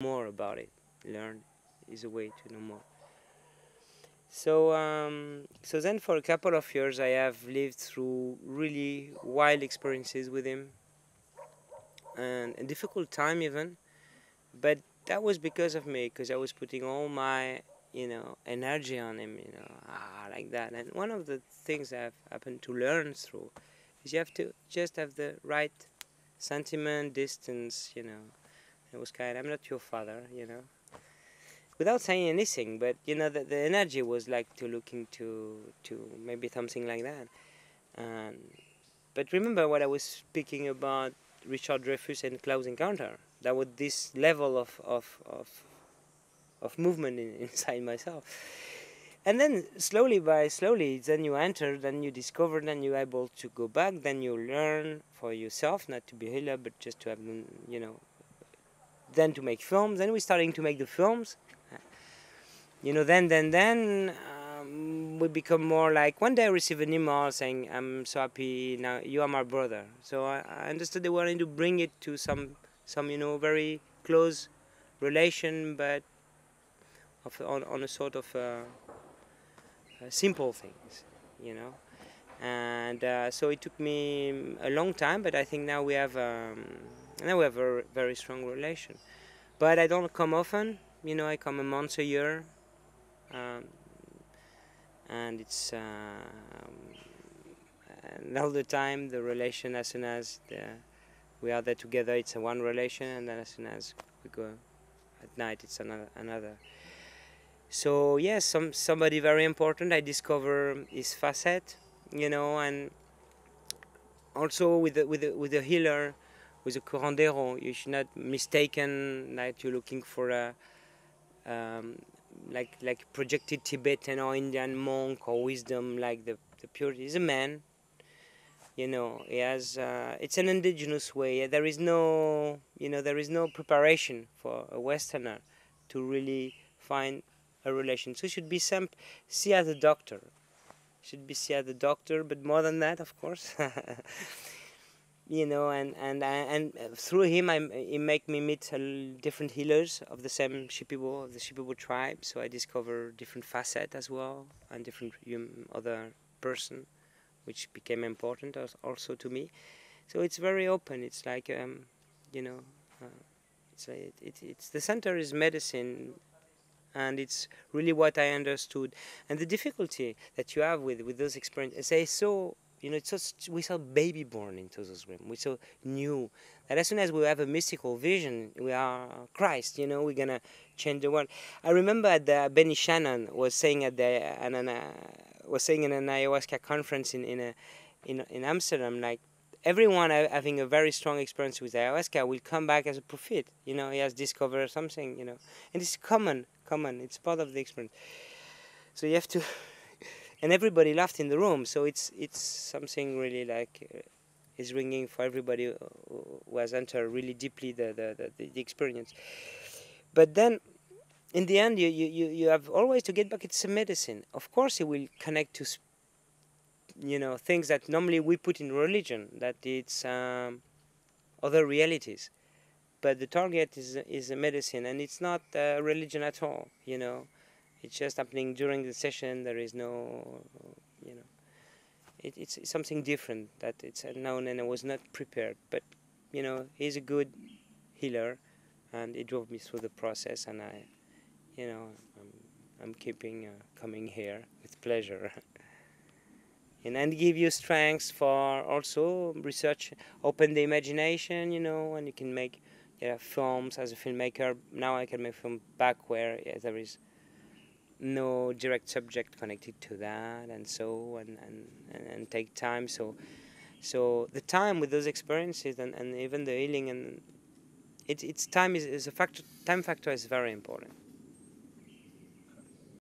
more about it. Learn is a way to know more. So then for a couple of years, I have lived through really wild experiences with him and a difficult time even. But that was because of me, because I was putting all my, energy on him, like that. And one of the things I've happened to learn through is you have to just have the right sentiment, distance, It was kind. I'm not your father, without saying anything, but the energy was like to looking to maybe something like that. And but remember what I was speaking about Richard Dreyfuss and Close Encounter. That was this level of movement inside myself. And then slowly by slowly, then you enter, then you discover, then you're able to go back, then you learn for yourself, not to be a healer, but just to have, then to make films. Then we're starting to make the films. Then we become more like, one day I received an email saying, I'm so happy now, you are my brother. So I understood they wanted to bring it to some very close relation, but on a sort of simple things, you know. And so it took me a long time, but I think now we have a very strong relation. But I don't come often, I come a month a year, um, and it's and all the time the relation, as soon as we are there together, it's a one relation, and then as soon as we go at night, it's another. So yes, somebody very important. I discover his facet, and also with the healer, with the curandero, you should not mistaken that you're looking for a like projected Tibetan or Indian monk or wisdom, like the purity. Is a man. He has. It's an indigenous way. There is no preparation for a Westerner to really find a relation. So should be see as a doctor. Should be see as a doctor, but more than that, of course. And through him, he make me meet different healers of the same Shipibo, of the Shipibo tribe. So I discover different facets as well, and different other person, which became important also to me. So it's very open. It's like it's the center is medicine, and it's really what I understood. And the difficulty that you have with those experiences, they so it's so we so baby born into those rooms. We're so new that as soon as we have a mystical vision, we are Christ. We're gonna change the world. I remember Benny Shannon was saying was saying in an ayahuasca conference in Amsterdam, like, everyone having a very strong experience with ayahuasca will come back as a prophet. He has discovered something. And it's common. It's part of the experience. So you have to, and everybody laughed in the room. So it's something really like is ringing for everybody who has entered really deeply the experience. But then, in the end, you have always to get back. It's a medicine. Of course, it will connect to things that normally we put in religion. That it's other realities. But the target is a medicine, and it's not religion at all. It's just happening during the session. There is no, it's something different that it's unknown, and I was not prepared. But he's a good healer, and it drove me through the process, and I'm keeping coming here with pleasure. And give you strength for also research, open the imagination, and you can make films as a filmmaker. Now I can make film back where there is no direct subject connected to that, and take time. So the time with those experiences and even the healing, and it's time is a factor. Time factor is very important.